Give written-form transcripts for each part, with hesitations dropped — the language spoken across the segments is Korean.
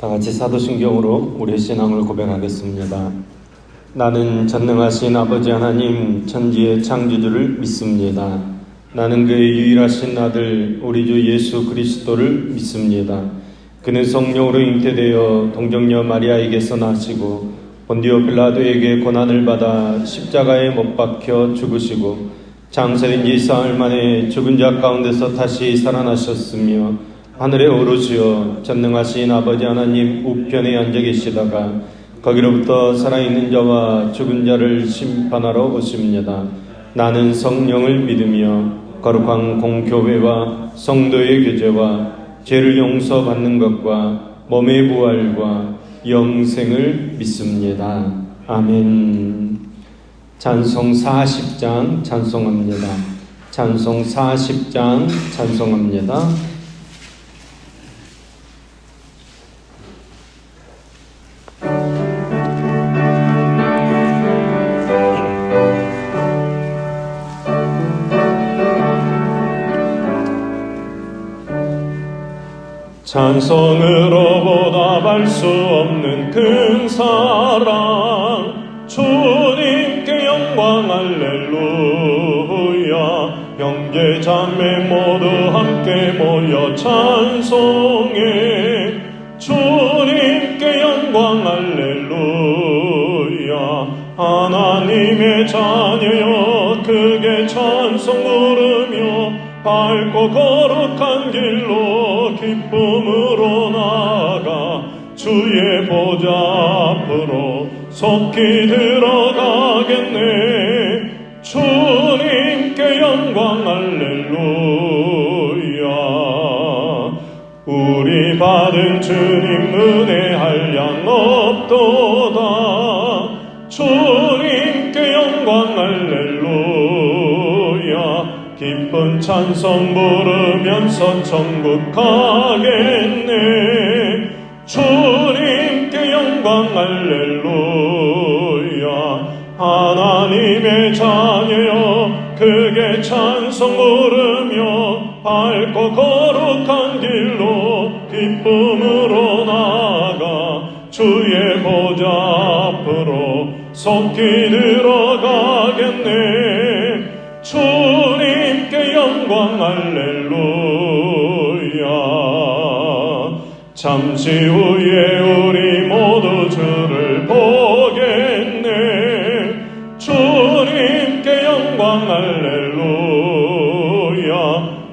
다 같이 사도신경으로 우리의 신앙을 고백하겠습니다. 나는 전능하신 아버지 하나님 천지의 창조주를 믿습니다. 나는 그의 유일하신 아들 우리 주 예수 그리스도를 믿습니다. 그는 성령으로 잉태되어 동정녀 마리아에게서 나시고 본디오 빌라도에게 고난을 받아 십자가에 못 박혀 죽으시고 장사된 지 사흘 만에 죽은 자 가운데서 다시 살아나셨으며 하늘에 오르시어 전능하신 아버지 하나님 우편에 앉아 계시다가 거기로부터 살아있는 자와 죽은 자를 심판하러 오십니다. 나는 성령을 믿으며 거룩한 공교회와 성도의 교제와 죄를 용서받는 것과 몸의 부활과 영생을 믿습니다. 아멘. 찬송 40장 찬송합니다. 찬송 40장 찬송합니다. 찬송으로 보답할 수 없는 큰 사랑 주님께 영광 할렐루야. 형제 자매 모두 함께 모여 찬송해 주님께 영광 할렐루야. 하나님의 자녀여 크게 찬송 부르며 밝고 거룩한 길로 기쁨으로 나아가 주의 보좌 앞으로 속히 들어가겠네. 주님께 영광 할렐루야. 우리 받은 주님 은혜 한량 없도다. 주님께 영광 할렐루야. 기쁜 찬송 부르면서 천국 가겠네. 주님께 영광 할렐루야. 하나님의 자녀여 크게 찬송 부르며 밝고 거룩한 길로 기쁨으로 나아가 주의 보좌 앞으로 속히 들어가겠네. 주님께 영광 할렐루야. 잠시 후에 우리 모두 주를 보겠네. 주님께 영광 할렐루야.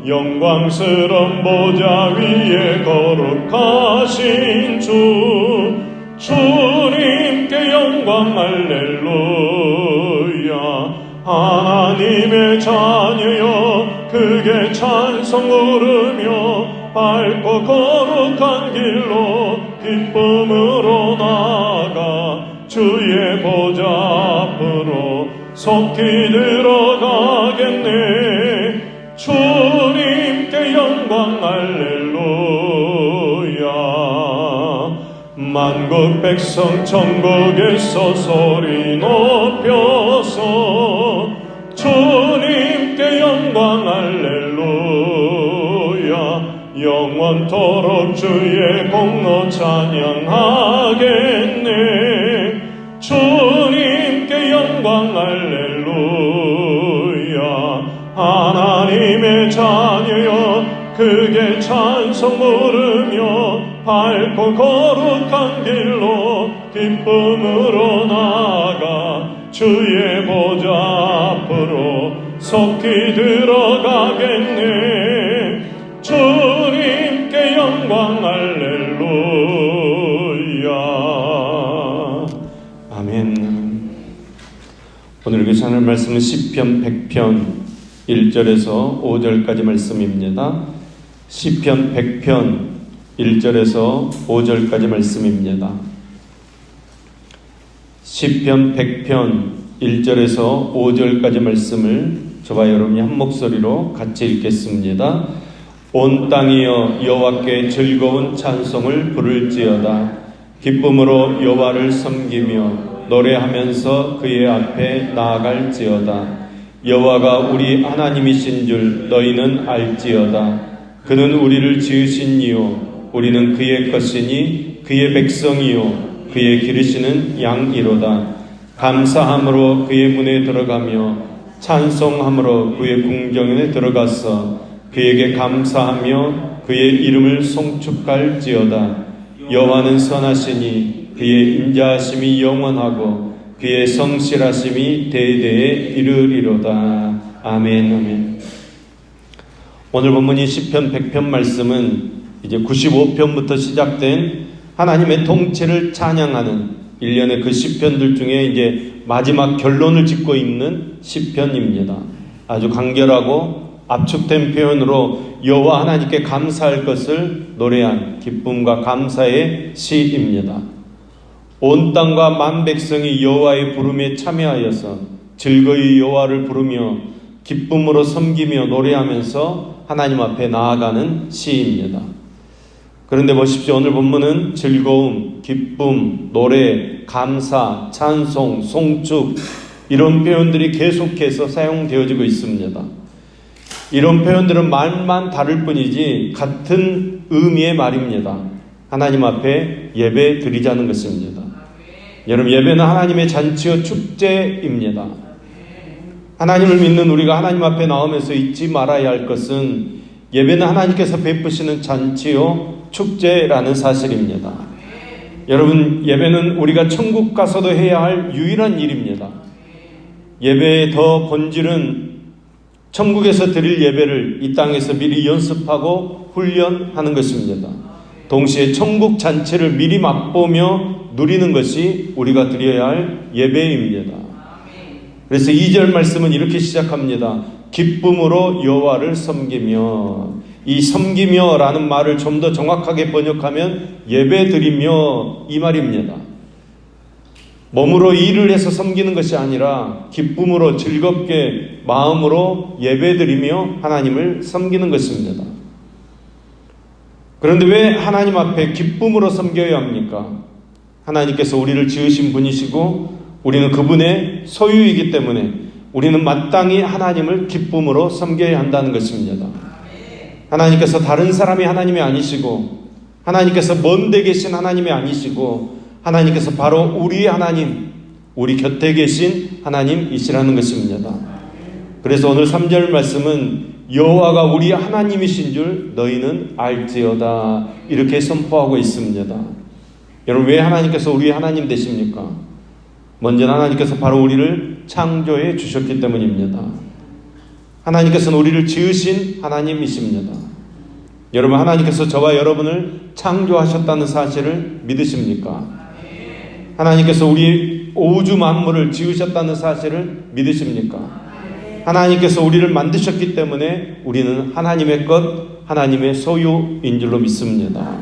영광스러운 보좌 위에 거룩하신 주 주님께 영광 할렐루야. 하나님의 자녀여 크게 찬송 부르며 밝고 거룩한 길로 기쁨으로 나아가 주의 보좌 앞으로 속히 들어가겠네. 주님께 영광 할렐루야. 만국 백성 천국에서 소리 높여서 주님께 영광 할렐루야. 영원토록 주의 공로 찬양하겠네. 주님께 영광 할렐루야. 하나님의 자녀여 크게 찬송 부르며 밝고 거룩한 길로 기쁨으로 나아가 주의 보좌 앞으로 속히 들어가겠네. 주님께 영광 할렐루야. 아멘. 오늘 교사하는 말씀은 시편 100편 1절에서 5절까지 말씀입니다. 시편 100편 1절에서 5절까지 말씀입니다. 시편 100편 1절에서 5절까지 말씀을 저와 여러분이 한 목소리로 같이 읽겠습니다. 온 땅이여 여호와께 즐거운 찬송을 부를지어다. 기쁨으로 여호와를 섬기며 노래하면서 그의 앞에 나아갈지어다. 여호와가 우리 하나님이신 줄 너희는 알지어다. 그는 우리를 지으신 이요 우리는 그의 것이니 그의 백성이요 그의 기르시는 양이로다. 감사함으로 그의 문에 들어가며 찬송함으로 그의 궁정에 들어가서 그에게 감사하며 그의 이름을 송축할지어다. 여호와는 선하시니 그의 인자하심이 영원하고 그의 성실하심이 대대에 이르리로다. 아멘. 아멘. 오늘 본문이 시편 100편 말씀은 이제 95편부터 시작된 하나님의 통치를 찬양하는 일련의 그 시편들 중에 이제 마지막 결론을 짓고 있는 시편입니다. 아주 간결하고 압축된 표현으로 여호와 하나님께 감사할 것을 노래한 기쁨과 감사의 시입니다. 온 땅과 만 백성이 여호와의 부름에 참여하여서 즐거이 여호와를 부르며 기쁨으로 섬기며 노래하면서 하나님 앞에 나아가는 시입니다. 그런데 보십시오. 오늘 본문은 즐거움, 기쁨, 노래, 감사, 찬송, 송축 이런 표현들이 계속해서 사용되어지고 있습니다. 이런 표현들은 말만 다를 뿐이지 같은 의미의 말입니다. 하나님 앞에 예배 드리자는 것입니다. 여러분, 예배는 하나님의 잔치와 축제입니다. 하나님을 믿는 우리가 하나님 앞에 나오면서 잊지 말아야 할 것은 예배는 하나님께서 베푸시는 잔치요 축제라는 사실입니다. 여러분, 예배는 우리가 천국 가서도 해야 할 유일한 일입니다. 예배의 더 본질은 천국에서 드릴 예배를 이 땅에서 미리 연습하고 훈련하는 것입니다. 동시에 천국 잔치를 미리 맛보며 누리는 것이 우리가 드려야 할 예배입니다. 그래서 2절 말씀은 이렇게 시작합니다. 기쁨으로 여호와를 섬기며. 이 섬기며 라는 말을 좀 더 정확하게 번역하면 예배 드리며 이 말입니다. 몸으로 일을 해서 섬기는 것이 아니라 기쁨으로 즐겁게 마음으로 예배 드리며 하나님을 섬기는 것입니다. 그런데 왜 하나님 앞에 기쁨으로 섬겨야 합니까? 하나님께서 우리를 지으신 분이시고 우리는 그분의 소유이기 때문에 우리는 마땅히 하나님을 기쁨으로 섬겨야 한다는 것입니다. 하나님께서 다른 사람이 하나님이 아니시고 하나님께서 먼데 계신 하나님이 아니시고 하나님께서 바로 우리의 하나님, 우리 곁에 계신 하나님이시라는 것입니다. 그래서 오늘 3절 말씀은 여호와가 우리 하나님이신 줄 너희는 알지어다 이렇게 선포하고 있습니다. 여러분, 왜 하나님께서 우리의 하나님 되십니까? 먼저 하나님께서 바로 우리를 창조해 주셨기 때문입니다. 하나님께서는 우리를 지으신 하나님이십니다. 여러분, 하나님께서 저와 여러분을 창조하셨다는 사실을 믿으십니까? 하나님께서 우리 우주 만물을 지으셨다는 사실을 믿으십니까? 하나님께서 우리를 만드셨기 때문에 우리는 하나님의 것, 하나님의 소유인 줄로 믿습니다.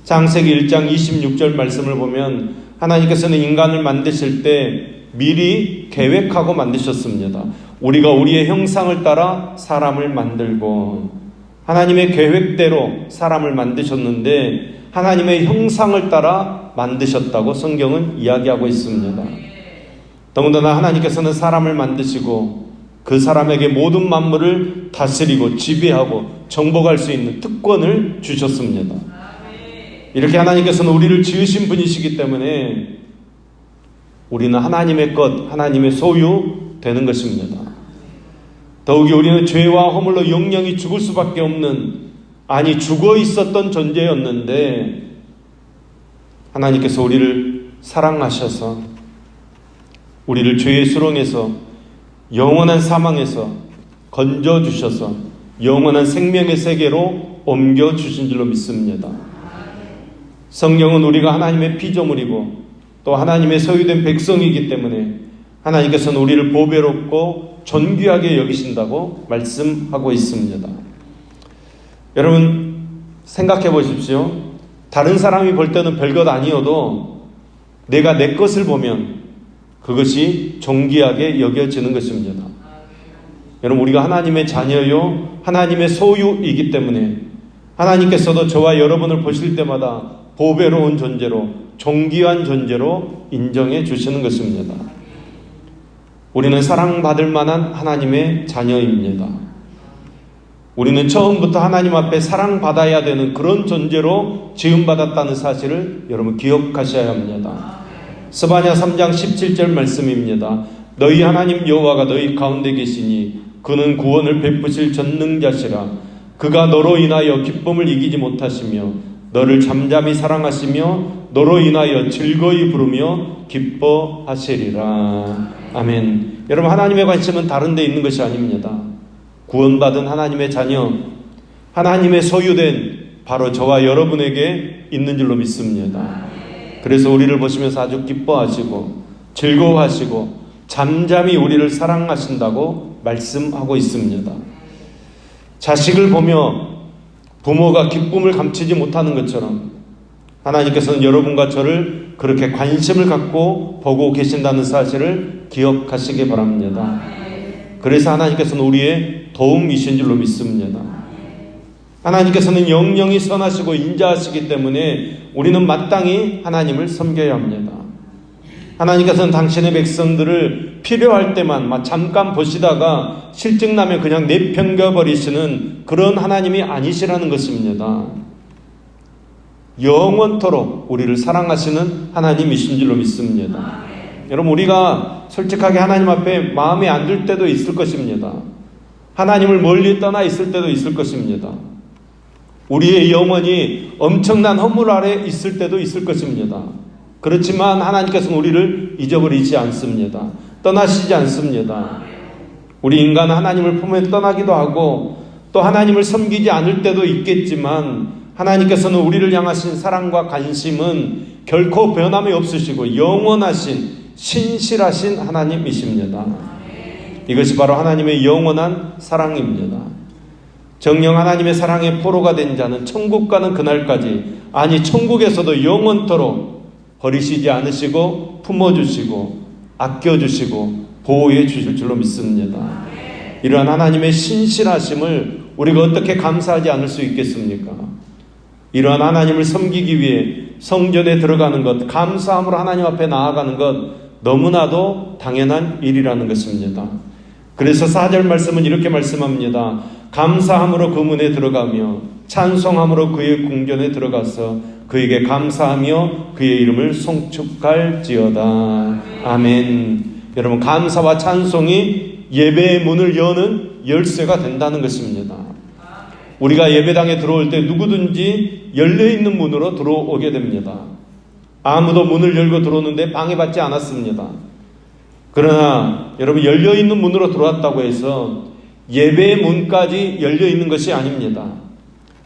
창세기 1장 26절 말씀을 보면 하나님께서는 인간을 만드실 때 미리 계획하고 만드셨습니다. 우리가 우리의 형상을 따라 사람을 만들고, 하나님의 계획대로 사람을 만드셨는데 하나님의 형상을 따라 만드셨다고 성경은 이야기하고 있습니다. 더군다나 하나님께서는 사람을 만드시고 그 사람에게 모든 만물을 다스리고 지배하고 정복할 수 있는 특권을 주셨습니다. 이렇게 하나님께서는 우리를 지으신 분이시기 때문에 우리는 하나님의 것, 하나님의 소유 되는 것입니다. 더욱이 우리는 죄와 허물로 영영이 죽을 수밖에 없는, 아니 죽어 있었던 존재였는데 하나님께서 우리를 사랑하셔서 우리를 죄의 수렁에서 영원한 사망에서 건져주셔서 영원한 생명의 세계로 옮겨주신 줄로 믿습니다. 성경은 우리가 하나님의 피조물이고 또 하나님의 소유된 백성이기 때문에 하나님께서는 우리를 보배롭고 존귀하게 여기신다고 말씀하고 있습니다. 여러분, 생각해 보십시오. 다른 사람이 볼 때는 별것 아니어도 내가 내 것을 보면 그것이 존귀하게 여겨지는 것입니다. 여러분, 우리가 하나님의 자녀요 하나님의 소유이기 때문에 하나님께서도 저와 여러분을 보실 때마다 보배로운 존재로, 존귀한 존재로 인정해 주시는 것입니다. 우리는 사랑받을 만한 하나님의 자녀입니다. 우리는 처음부터 하나님 앞에 사랑받아야 되는 그런 존재로 지음받았다는 사실을 여러분 기억하셔야 합니다. 스바냐 3장 17절 말씀입니다. 너희 하나님 여호와가 너희 가운데 계시니 그는 구원을 베푸실 전능자시라. 그가 너로 인하여 기쁨을 이기지 못하시며 너를 잠잠히 사랑하시며 너로 인하여 즐거이 부르며 기뻐하시리라. 아멘. 여러분, 하나님의 관심은 다른 데 있는 것이 아닙니다. 구원받은 하나님의 자녀, 하나님의 소유된 바로 저와 여러분에게 있는 줄로 믿습니다. 그래서 우리를 보시면서 아주 기뻐하시고 즐거워하시고 잠잠히 우리를 사랑하신다고 말씀하고 있습니다. 자식을 보며 부모가 기쁨을 감추지 못하는 것처럼 하나님께서는 여러분과 저를 그렇게 관심을 갖고 보고 계신다는 사실을 기억하시기 바랍니다. 그래서 하나님께서는 우리의 도움이신 줄로 믿습니다. 하나님께서는 영영이 선하시고 인자하시기 때문에 우리는 마땅히 하나님을 섬겨야 합니다. 하나님께서는 당신의 백성들을 필요할 때만 잠깐 보시다가 실증나면 그냥 내팽겨버리시는 그런 하나님이 아니시라는 것입니다. 영원토록 우리를 사랑하시는 하나님이신 줄로 믿습니다. 여러분, 우리가 솔직하게 하나님 앞에 마음에 안 들 때도 있을 것입니다. 하나님을 멀리 떠나 있을 때도 있을 것입니다. 우리의 영혼이 엄청난 허물 아래 있을 때도 있을 것입니다. 그렇지만 하나님께서는 우리를 잊어버리지 않습니다. 떠나시지 않습니다. 우리 인간은 하나님을 품에 떠나기도 하고 또 하나님을 섬기지 않을 때도 있겠지만 하나님께서는 우리를 향하신 사랑과 관심은 결코 변함이 없으시고 영원하신 신실하신 하나님이십니다. 이것이 바로 하나님의 영원한 사랑입니다. 정녕 하나님의 사랑의 포로가 된 자는 천국 가는 그날까지, 아니 천국에서도 영원토록 버리시지 않으시고 품어주시고 아껴주시고 보호해 주실 줄로 믿습니다. 이러한 하나님의 신실하심을 우리가 어떻게 감사하지 않을 수 있겠습니까? 이러한 하나님을 섬기기 위해 성전에 들어가는 것, 감사함으로 하나님 앞에 나아가는 것 너무나도 당연한 일이라는 것입니다. 그래서 4절 말씀은 이렇게 말씀합니다. 감사함으로 그 문에 들어가며 찬송함으로 그의 궁전에 들어가서 그에게 감사하며 그의 이름을 송축할지어다. 아멘. 여러분, 감사와 찬송이 예배의 문을 여는 열쇠가 된다는 것입니다. 우리가 예배당에 들어올 때 누구든지 열려있는 문으로 들어오게 됩니다. 아무도 문을 열고 들어오는데 방해받지 않았습니다. 그러나 여러분, 열려있는 문으로 들어왔다고 해서 예배의 문까지 열려있는 것이 아닙니다.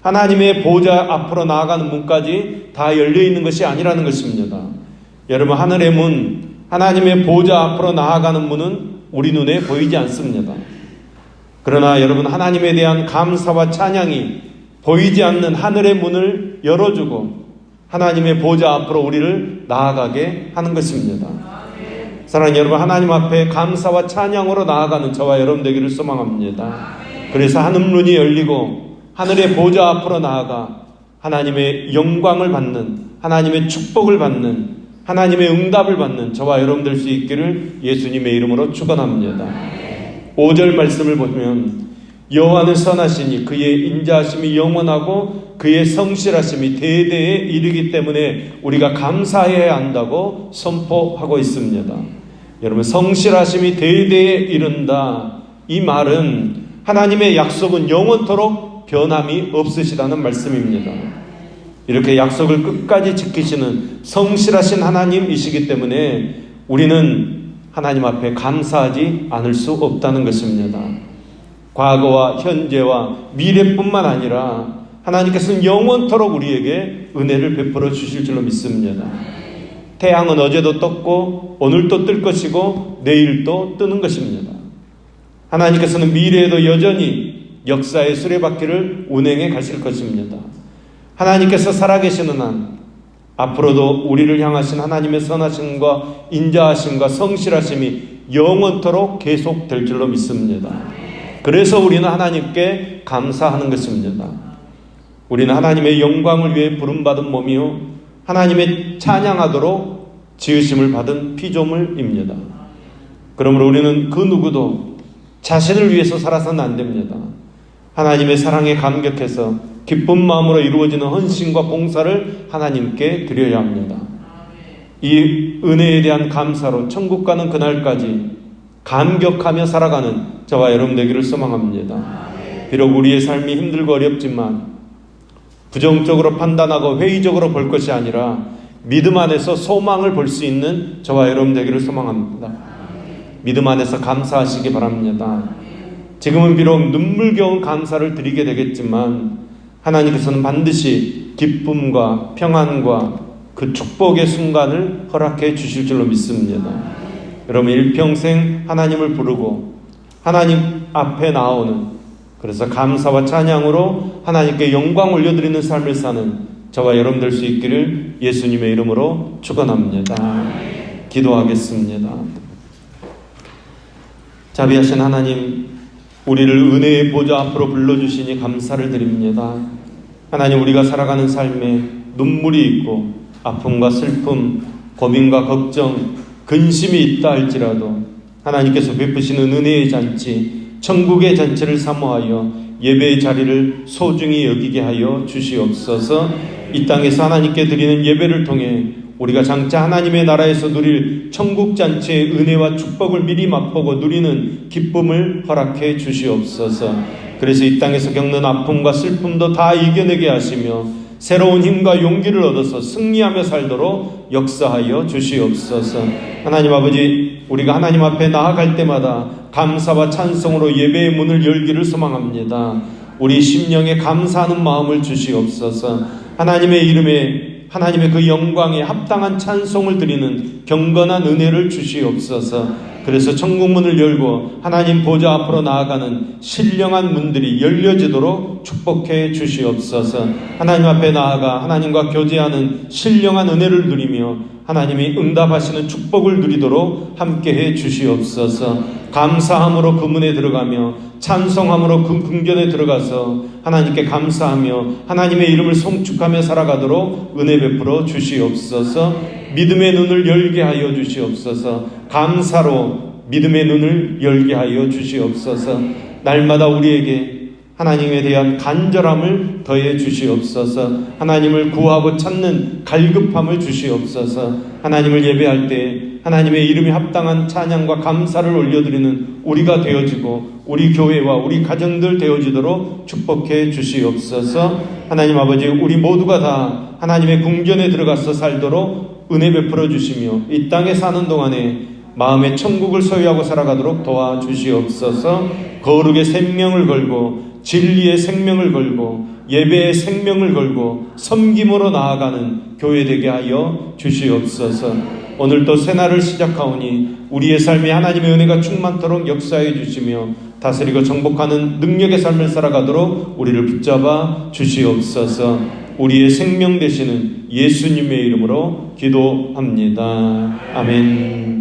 하나님의 보좌 앞으로 나아가는 문까지 다 열려있는 것이 아니라는 것입니다. 여러분, 하늘의 문, 하나님의 보좌 앞으로 나아가는 문은 우리 눈에 보이지 않습니다. 그러나 여러분, 하나님에 대한 감사와 찬양이 보이지 않는 하늘의 문을 열어주고 하나님의 보좌 앞으로 우리를 나아가게 하는 것입니다. 사랑하는 여러분, 하나님 앞에 감사와 찬양으로 나아가는 저와 여러분 되기를 소망합니다. 그래서 하늘문이 열리고 하늘의 보좌 앞으로 나아가 하나님의 영광을 받는, 하나님의 축복을 받는, 하나님의 응답을 받는 저와 여러분 될 수 있기를 예수님의 이름으로 축원합니다. 5절 말씀을 보면 여호와는 선하시니 그의 인자하심이 영원하고 그의 성실하심이 대대에 이르기 때문에 우리가 감사해야 한다고 선포하고 있습니다. 여러분, 성실하심이 대대에 이른다, 이 말은 하나님의 약속은 영원토록 변함이 없으시다는 말씀입니다. 이렇게 약속을 끝까지 지키시는 성실하신 하나님이시기 때문에 우리는 하나님 앞에 감사하지 않을 수 없다는 것입니다. 과거와 현재와 미래뿐만 아니라 하나님께서는 영원토록 우리에게 은혜를 베풀어 주실 줄로 믿습니다. 태양은 어제도 떴고 오늘도 뜰 것이고 내일도 뜨는 것입니다. 하나님께서는 미래에도 여전히 역사의 수레바퀴를 운행해 가실 것입니다. 하나님께서 살아계시는 한 앞으로도 우리를 향하신 하나님의 선하심과 인자하심과 성실하심이 영원토록 계속될 줄로 믿습니다. 그래서 우리는 하나님께 감사하는 것입니다. 우리는 하나님의 영광을 위해 부름받은 몸이요 하나님의 찬양하도록 지으심을 받은 피조물입니다. 그러므로 우리는 그 누구도 자신을 위해서 살아서는 안 됩니다. 하나님의 사랑에 감격해서 기쁜 마음으로 이루어지는 헌신과 봉사를 하나님께 드려야 합니다. 이 은혜에 대한 감사로 천국 가는 그날까지 감격하며 살아가는 저와 여러분 되기를 소망합니다. 비록 우리의 삶이 힘들고 어렵지만 부정적으로 판단하고 회의적으로 볼 것이 아니라 믿음 안에서 소망을 볼 수 있는 저와 여러분 되기를 소망합니다. 믿음 안에서 감사하시기 바랍니다. 지금은 비록 눈물겨운 감사를 드리게 되겠지만 하나님께서는 반드시 기쁨과 평안과 그 축복의 순간을 허락해 주실 줄로 믿습니다. 여러분 일평생 하나님을 부르고 하나님 앞에 나오는, 그래서 감사와 찬양으로 하나님께 영광 올려드리는 삶을 사는 저와 여러분 될 수 있기를 예수님의 이름으로 축원합니다. 기도하겠습니다. 자비하신 하나님, 우리를 은혜의 보좌 앞으로 불러주시니 감사를 드립니다. 하나님, 우리가 살아가는 삶에 눈물이 있고 아픔과 슬픔, 고민과 걱정, 근심이 있다 할지라도 하나님께서 베푸시는 은혜의 잔치, 천국의 잔치를 사모하여 예배의 자리를 소중히 여기게 하여 주시옵소서. 이 땅에서 하나님께 드리는 예배를 통해 우리가 장차 하나님의 나라에서 누릴 천국 잔치의 은혜와 축복을 미리 맛보고 누리는 기쁨을 허락해 주시옵소서. 그래서 이 땅에서 겪는 아픔과 슬픔도 다 이겨내게 하시며 새로운 힘과 용기를 얻어서 승리하며 살도록 역사하여 주시옵소서. 하나님 아버지, 우리가 하나님 앞에 나아갈 때마다 감사와 찬송으로 예배의 문을 열기를 소망합니다. 우리 심령에 감사하는 마음을 주시옵소서. 하나님의 이름에 하나님의 그 영광에 합당한 찬송을 드리는 경건한 은혜를 주시옵소서. 그래서 천국문을 열고 하나님 보좌 앞으로 나아가는 신령한 문들이 열려지도록 축복해 주시옵소서. 하나님 앞에 나아가 하나님과 교제하는 신령한 은혜를 누리며 하나님이 응답하시는 축복을 누리도록 함께해 주시옵소서. 감사함으로 그 문에 들어가며 찬송함으로 그 궁전에 들어가서 하나님께 감사하며 하나님의 이름을 송축하며 살아가도록 은혜 베풀어 주시옵소서. 믿음의 눈을 열게 하여 주시옵소서. 감사로 믿음의 눈을 열게 하여 주시옵소서. 날마다 우리에게 하나님에 대한 간절함을 더해 주시옵소서. 하나님을 구하고 찾는 갈급함을 주시옵소서. 하나님을 예배할 때 하나님의 이름이 합당한 찬양과 감사를 올려드리는 우리가 되어지고 우리 교회와 우리 가정들 되어지도록 축복해 주시옵소서. 하나님 아버지, 우리 모두가 다 하나님의 궁전에 들어가서 살도록 은혜 베풀어 주시며 이 땅에 사는 동안에 마음의 천국을 소유하고 살아가도록 도와주시옵소서. 거룩의 생명을 걸고 진리의 생명을 걸고 예배의 생명을 걸고 섬김으로 나아가는 교회 되게 하여 주시옵소서. 오늘도 새날을 시작하오니 우리의 삶에 하나님의 은혜가 충만토록 역사해 주시며 다스리고 정복하는 능력의 삶을 살아가도록 우리를 붙잡아 주시옵소서. 우리의 생명 되시는 예수님의 이름으로 기도합니다. 아멘.